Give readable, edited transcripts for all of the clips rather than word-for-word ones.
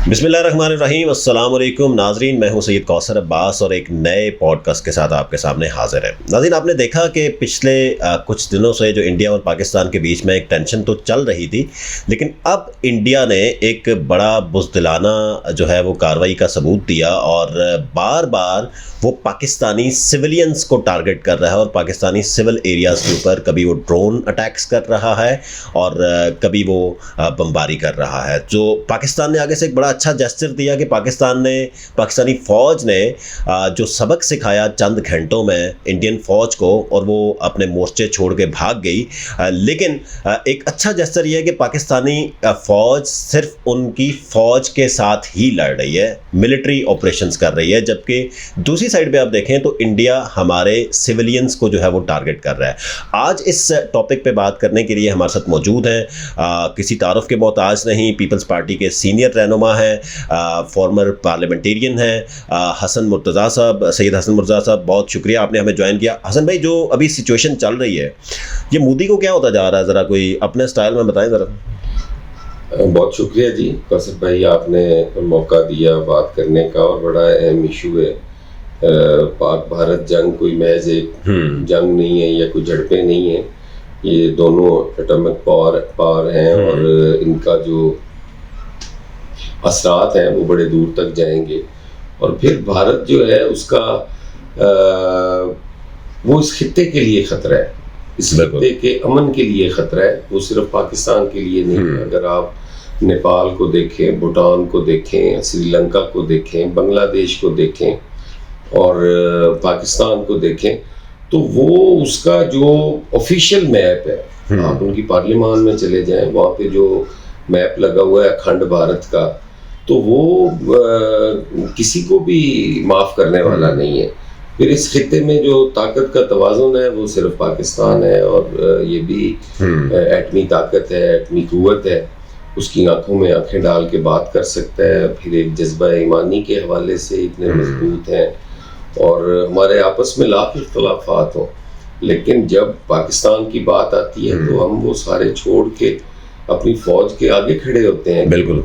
बिस्मिल्लाहिर्रहमानिर्रहीम अस्सलाम वालेकुम नाजरीन, मैं हूं सैयद कौसर अब्बास और एक नए पॉडकास्ट के साथ आपके सामने हाजिर है। नाजरीन, आपने देखा कि पिछले कुछ दिनों से जो इंडिया और पाकिस्तान के बीच में एक टेंशन तो चल रही थी, लेकिन अब इंडिया ने एक बड़ा बुज़दिलाना जो है वो कार्रवाई का सबूत दिया और बार बार वो पाकिस्तानी सिविलियंस को टारगेट कर रहा है और पाकिस्तानी सिविल एरियाज़ के ऊपर कभी वो ड्रोन अटैक्स कर रहा है और कभी वो बमबारी कर रहा है। जो पाकिस्तान ने आगे से एक बड़ा अच्छा जेस्चर दिया कि पाकिस्तानी फ़ौज ने जो सबक सिखाया चंद घंटों में इंडियन फ़ौज को, और वो अपने मोर्चे छोड़ के भाग गई। लेकिन एक अच्छा जेस्चर ये है कि पाकिस्तानी फ़ौज सिर्फ उनकी फ़ौज के साथ ही लड़ रही है, मिलिट्री ऑपरेशंस कर रही है, जबकि दूसरी साइड पे आप देखें तो इंडिया हमारे सिविलियंस को जो है वो टारगेट कर रहा है। आज इस टॉपिक पे बात करने के लिए हमारे साथ मौजूद हैं, किसी तारुफ के मोहताज नहीं, पीपल्स पार्टी के सीनियर रहनुमा हैं, फॉर्मर पार्लियामेंटेरियन हैं, हसन मुर्तज़ा साहब, सैयद हसन मुर्तज़ा साहब, बहुत शुक्रिया आपने हमें ज्वाइन किया। हसन भाई, जो अभी सिचुएशन चल रही है, ये मोदी को क्या होता जा रहा है, ज़रा कोई अपने स्टाइल में बताएं ज़रा। बहुत शुक्रिया जी कौसर भाई, आपने मौका दिया बात करने का, और बड़ा अहम इशू है। पाक भारत जंग कोई महज एक जंग नहीं है या कोई झड़पें नहीं है, ये दोनों एटॉमिक पावर हैं और इनका जो असरात हैं वो बड़े दूर तक जाएंगे। और फिर भारत जो है उसका वो इस खित्ते के लिए ख़तरा है, इस खित्ते के अमन के लिए ख़तरा है, वो सिर्फ पाकिस्तान के लिए नहीं है। अगर आप नेपाल को देखें, भूटान को देखें, श्रीलंका को देखें, बांग्लादेश को देखें और पाकिस्तान को देखें, तो वो उसका जो ऑफिशियल मैप है, आप उनकी पार्लियामान में चले जाएं, वहाँ पे जो मैप लगा हुआ है अखंड भारत का, तो वो किसी को भी माफ़ करने वाला नहीं है। फिर इस खित्ते में जो ताकत का तवाज़ुन है वो सिर्फ पाकिस्तान है, और ये भी एटमी ताकत है, एटमी कुव्वत है, उसकी आंखों में आंखें डाल के बात कर सकता है। फिर एक जज्बा ईमानी के हवाले से इतने मजबूत हैं, और हमारे आपस में लाख इख्तलाफात हों, लेकिन जब पाकिस्तान की बात आती है तो हम वो सारे छोड़ के अपनी फ़ौज के आगे खड़े होते हैं। बिल्कुल।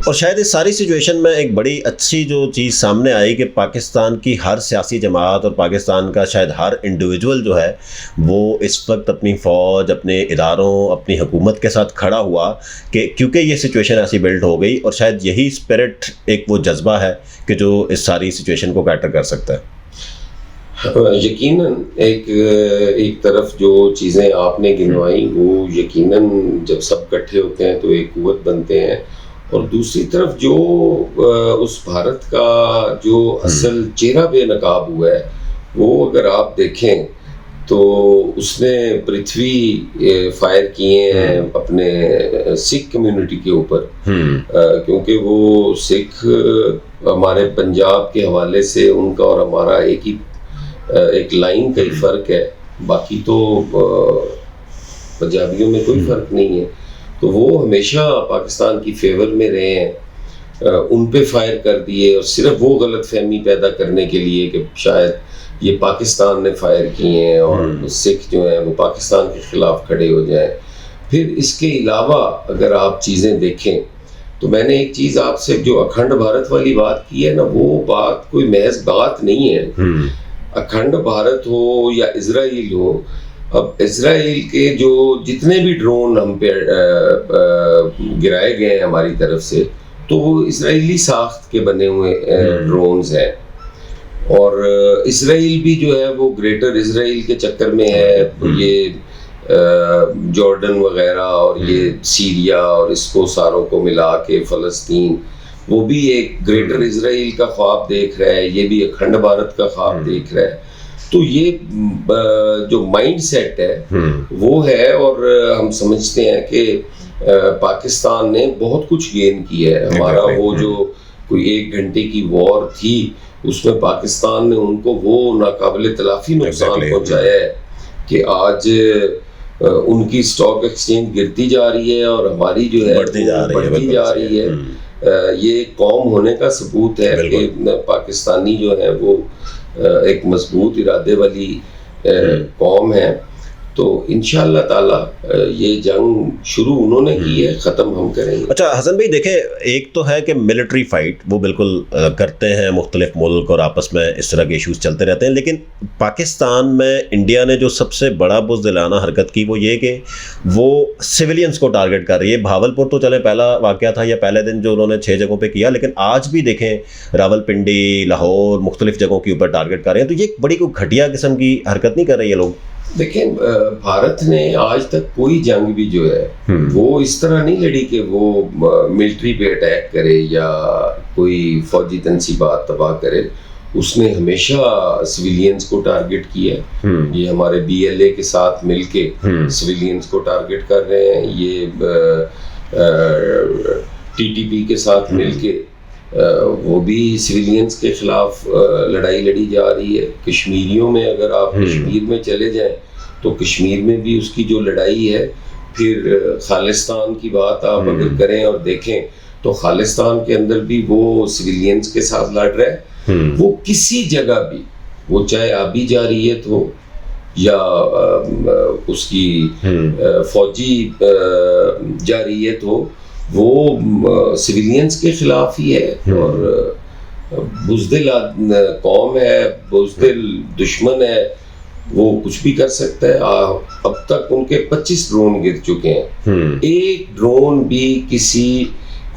और शायद इस सारी सिचुएशन में एक बड़ी अच्छी जो चीज़ सामने आई कि पाकिस्तान की हर सियासी जमात और पाकिस्तान का शायद हर इंडिविजुअल जो है वो इस वक्त अपनी फ़ौज, अपने इदारों, अपनी हुकूमत के साथ खड़ा हुआ, कि क्योंकि ये सिचुएशन ऐसी बिल्ड हो गई, और शायद यही स्पिरिट एक वो जज्बा है कि जो इस सारी सिचुएशन को कैटर कर सकता है। यकीनन एक तरफ जो चीज़ें आपने गिनवाई वो यकीनन जब सब इकट्ठे होते हैं तो एक कुव्वत बनते हैं, और दूसरी तरफ जो उस भारत का जो असल चेहरा बेनकाब हुआ है, वो अगर आप देखें तो उसने पृथ्वी फायर किए हैं अपने सिख कम्युनिटी के ऊपर, क्योंकि वो सिख हमारे पंजाब के हवाले से उनका और हमारा एक लाइन का ही फ़र्क है, बाकी तो पंजाबियों में कोई फ़र्क नहीं है। तो वो हमेशा पाकिस्तान की फेवर में रहे हैं, उन पे फायर कर दिए, और सिर्फ वो गलत फहमी पैदा करने के लिए कि शायद ये पाकिस्तान ने फायर किए हैं और सिख जो हैं वो पाकिस्तान के ख़िलाफ़ खड़े हो जाएं। फिर इसके अलावा अगर आप चीज़ें देखें तो मैंने एक चीज़ आपसे जो अखंड भारत वाली बात की है ना, वो बात कोई महज बात नहीं है। अखंड भारत हो या इजराइल हो, अब इजराइल के जो जितने भी ड्रोन हम पे गिराए गए हैं हमारी तरफ से, तो वो इजराइली साख्त के बने हुए ड्रोन्स हैं, और इजराइल भी जो है वो ग्रेटर इजराइल के चक्कर में है, ये जॉर्डन वगैरह और ये सीरिया और इसको सारों को मिला के फ़लस्तीन, वो भी एक ग्रेटर इजराइल का ख्वाब देख रहा है, ये भी अखंड भारत का ख्वाब देख रहा है। तो ये जो माइंड सेट है वो है, और हम समझते हैं कि पाकिस्तान ने बहुत कुछ गेन किया है। हमारा वो जो कोई 1 घंटे की वॉर थी उसमें पाकिस्तान ने उनको वो नाकाबिले तलाफी नुकसान पहुंचाया है कि आज उनकी स्टॉक एक्सचेंज गिरती जा रही है और हमारी जो है बढ़ती जा रही है। ये कौम होने का सबूत है कि पाकिस्तानी जो है वो एक मजबूत इरादे वाली कौम है। तो इंशाअल्लाह ताला ये जंग शुरू उन्होंने की है, ख़त्म हम करेंगे। अच्छा हसन भाई देखें, एक तो है कि मिलिट्री फाइट वो बिल्कुल करते हैं मुख्तलिफ मुल्क और आपस में इस तरह के इश्यूज चलते रहते हैं, लेकिन पाकिस्तान में इंडिया ने जो सबसे बड़ा बुज़दिलाना हरकत की वो ये कि वो सिविलियंस को टारगेट कर रही है। भावलपुर तो चले पहला वाक़या था या पहले दिन जो उन्होंने 6 जगहों पर किया, लेकिन आज भी देखें रावलपिंडी, लाहौर, मुख्तलिफ जगहों के ऊपर टारगेट कर रहे हैं। तो ये बड़ी कोई घटिया किस्म की हरकत नहीं कर रही है लोग? देखें, भारत ने आज तक कोई जंग भी जो है वो इस तरह नहीं लड़ी कि वो मिलिट्री पे अटैक करे या कोई फौजी तनसीबात तबाह करे। उसने हमेशा सिविलियंस को टारगेट किया है। ये हमारे BLA के साथ मिलके सिविलियंस को टारगेट कर रहे हैं, ये TTP के साथ मिलके वो भी सिविलियंस के खिलाफ लड़ाई लड़ी जा रही है। कश्मीरियों में अगर आप कश्मीर में चले जाएं तो कश्मीर में भी उसकी जो लड़ाई है, फिर खालिस्तान की बात आप अगर करें और देखें तो खालिस्तान के अंदर भी वो सिविलियंस के साथ लड़ रहा है। वो किसी जगह भी, वो चाहे आबी जारियत हो या उसकी फौजी जारियत हो, वो सिविलियंस के खिलाफ ही है। और बुज़दिल कौम है, बुज़दिल दुश्मन है, वो कुछ भी कर सकता है। अब तक उनके 25 ड्रोन गिर चुके हैं, एक ड्रोन भी किसी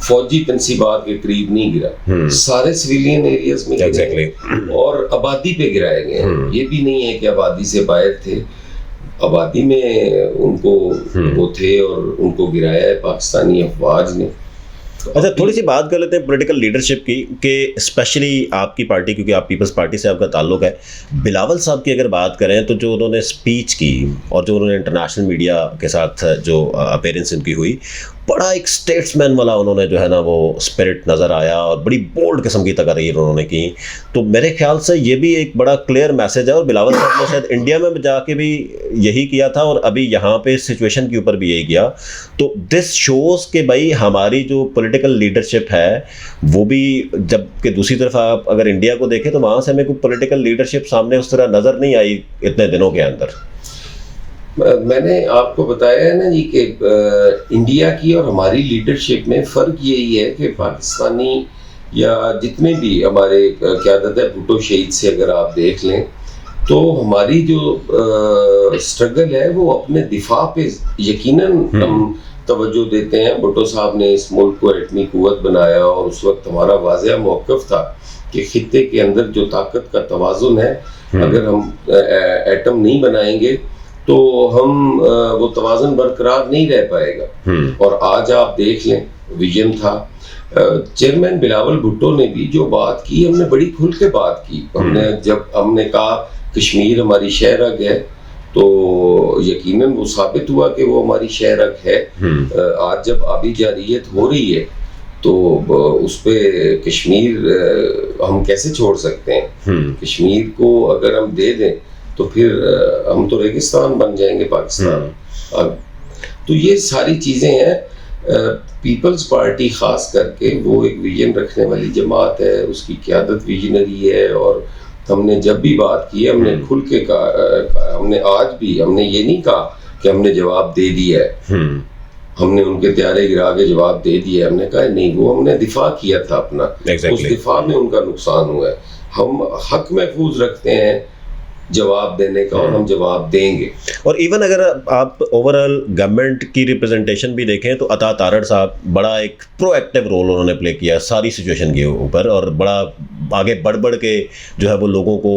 फौजी तनसीबात के करीब नहीं गिरा, सारे सिविलियन एरियाज में गिरे और आबादी पे गिराए गए हैं। ये भी नहीं है कि आबादी से बाहर थे, आबादी में उनको वो थे और उनको गिराया है पाकिस्तानी अफवाज ने। अच्छा थोड़ी सी बात कर लेते हैं पॉलिटिकल लीडरशिप की, कि स्पेशली आपकी पार्टी, क्योंकि आप पीपल्स पार्टी से आपका ताल्लुक है, बिलावल साहब की अगर बात करें तो जो उन्होंने स्पीच की और जो उन्होंने इंटरनेशनल मीडिया के साथ जो अपीयरेंस इनकी हुई, बड़ा एक स्टेट्समैन वाला उन्होंने जो है ना वो स्पिरिट नज़र आया और बड़ी बोल्ड किस्म की तकरीर उन्होंने की। तो मेरे ख्याल से ये भी एक बड़ा क्लियर मैसेज है, और बिलावल साहब ने शायद इंडिया में जाके भी यही किया था और अभी यहाँ पे सिचुएशन के ऊपर भी यही किया। तो दिस शोज़ कि भाई हमारी जो पॉलिटिकल लीडरशिप है वो भी, जबकि दूसरी तरफ आप अगर इंडिया को देखें तो वहाँ से हमें कोई पॉलिटिकल लीडरशिप सामने उस तरह नज़र नहीं आई इतने दिनों के अंदर। मैंने आपको बताया है ना जी कि इंडिया की और हमारी लीडरशिप में फ़र्क यही है कि पाकिस्तानी या जितने भी हमारे क़यादत है, भुट्टो शहीद से अगर आप देख लें तो हमारी जो स्ट्रगल है वो अपने दिफा पे यकीनन हम तवज्जो देते हैं। भुट्टो साहब ने इस मुल्क को एटमी कुव्वत बनाया और उस वक्त हमारा वाज़ेह मौक़िफ़ था कि खित्ते के अंदर जो ताकत का तवाज़ुन है, अगर हम एटम नहीं बनाएंगे तो हम वो तवाज़ुन बरकरार नहीं रह पाएगा। और आज आप देख लें, विजन था। चेयरमैन बिलावल भुट्टो ने भी जो बात की, हमने बड़ी खुल के बात की। जब हमने कहा कश्मीर हमारी शहरग है, तो यकीनन वो साबित हुआ कि वो हमारी शहरग है। आज जब आबी जारियत हो रही है तो उस पे कश्मीर हम कैसे छोड़ सकते हैं? कश्मीर को अगर हम दे दें तो फिर हम तो रेगिस्तान बन जाएंगे पाकिस्तान। तो ये सारी चीज़ें हैं। पीपल्स पार्टी ख़ास करके वो एक विजन रखने वाली जमात है, उसकी क़यादत विजनरी है। और हमने जब भी बात की हमने खुल के कहा, हमने आज भी हमने ये नहीं कहा कि हमने जवाब दे दिया है, हमने उनके त्यारे गिरा के जवाब दे दिया। हमने कहा नहीं, वो हमने दिफा किया था अपना, उस दिफा में उनका नुकसान हुआ है। हम हक महफूज रखते हैं जवाब देने का और हम जवाब देंगे। और इवन अगर आप ओवरऑल गवर्नमेंट की रिप्रेजेंटेशन भी देखें तो अता तारड़ साहब बड़ा एक प्रोएक्टिव रोल उन्होंने प्ले किया सारी सिचुएशन के ऊपर, और बड़ा आगे बढ़ के जो है वो लोगों को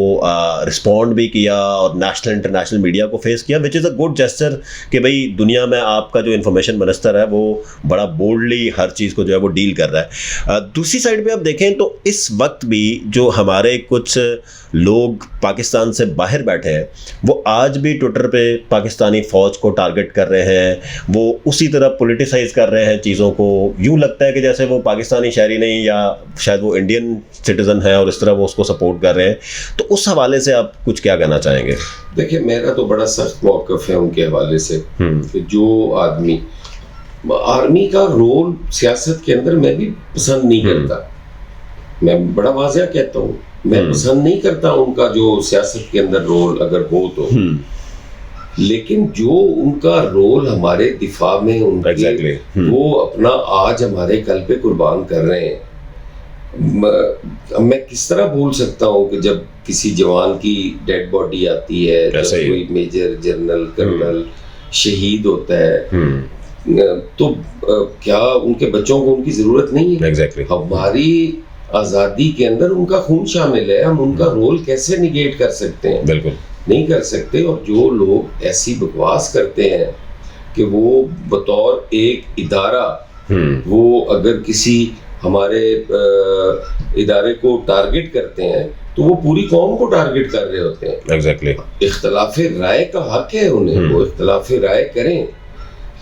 रिस्पॉन्ड भी किया और नेशनल इंटरनेशनल मीडिया को फेस किया, which is a good gesture कि भाई दुनिया में आपका जो इन्फॉर्मेशन मिनिस्टर है वो बड़ा बोल्डली हर चीज़ को जो है वो डील कर रहा है। दूसरी साइड पे आप देखें तो इस वक्त भी जो हमारे कुछ लोग पाकिस्तान से बाहर बैठे हैं वो आज भी ट्विटर पे पाकिस्तानी फ़ौज को टारगेट कर रहे हैं, वो उसी तरह पॉलिटिसाइज कर रहे हैं चीज़ों को। यूँ लगता है कि जैसे वो पाकिस्तानी शहरी नहीं या शायद वो इंडियन सिटीज़न है और इस तरह वो उसको सपोर्ट कर रहे हैं। तो उस हवाले से आप कुछ क्या कहना चाहेंगे? देखिए, मेरा तो बड़ा सख्त मौक़िफ़ है उनके हवाले से कि जो आदमी आर्मी का रोल सियासत के अंदर मैं भी पसंद नहीं करता। मैं बड़ा वाज़ेह कहता हूँ, मैं पसंद नहीं करता उनका जो सियासत के अंदर रोल अगर हो तो। लेकिन जो उनका रोल हमारे दिफा में उनके Exactly. वो अपना आज हमारे कल पे कुर्बान कर रहे हैं। मैं किस तरह भूल सकता हूँ कि जब किसी जवान की डेड बॉडी आती है, जब ऐसे ही। कोई मेजर जनरल कर्नल शहीद होता है, तो क्या उनके बच्चों को उनकी जरूरत नहीं है? एग्जैक्टली। हमारी आज़ादी के अंदर उनका खून शामिल है, हम उनका रोल कैसे निगेट कर सकते हैं? बिल्कुल नहीं कर सकते। और जो लोग ऐसी बकवास करते हैं कि वो बतौर एक इदारा, वो अगर किसी हमारे इदारे को टारगेट करते हैं तो वो पूरी कौम को टारगेट कर रहे होते हैं। एग्जैक्टली। इख्तलाफ राय का हक है उन्हें, वो इख्तलाफ राय करें,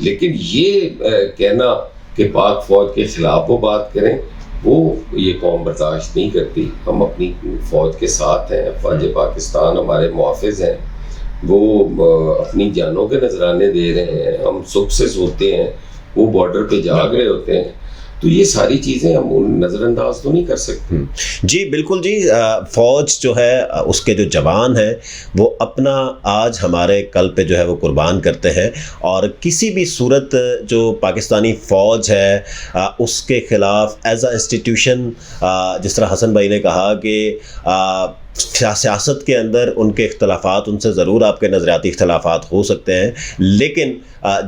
लेकिन ये कहना कि पाक फौज के खिलाफ वो बात करें, वो ये कौम बर्दाश्त नहीं करती। हम अपनी फौज के साथ हैं, फौज पाकिस्तान हमारे मुहाफिज हैं, वो अपनी जानों के नजराने दे रहे हैं, हम सुख से सोते हैं, वो बॉर्डर पे जाग रहे होते हैं। तो ये सारी चीज़ें हम नज़रअंदाज तो नहीं कर सकते। जी बिल्कुल जी। फ़ौज जो है उसके जो जवान हैं वो अपना आज हमारे कल पे जो है वो कुर्बान करते हैं, और किसी भी सूरत जो पाकिस्तानी फ़ौज है उसके ख़िलाफ़ एज अ इंस्टीट्यूशन, जिस तरह हसन भाई ने कहा कि सियासत के अंदर उनके इख्तलाफात, उनसे ज़रूर आपके नज़रियाती इख्तलाफात हो सकते हैं, लेकिन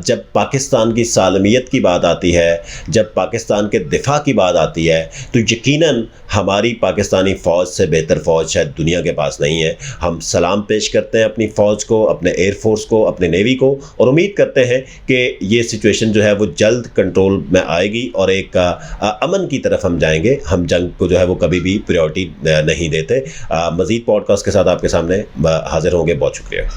जब पाकिस्तान की सालमियत की बात आती है, जब पाकिस्तान के दिफा की बात आती है, तो यकीनन हमारी पाकिस्तानी फ़ौज से बेहतर फ़ौज शायद दुनिया के पास नहीं है। हम सलाम पेश करते हैं अपनी फ़ौज को, अपने एयरफोर्स को, अपने नेवी को, और उम्मीद करते हैं कि ये सिचुएशन जो है वो जल्द कंट्रोल में आएगी और एक अमन की तरफ हम जाएंगे। हम जंग को जो है वो कभी भी प्रायोरिटी नहीं देते। मज़ीद पॉडकास्ट के साथ आपके सामने हाजिर होंगे। बहुत शुक्रिया।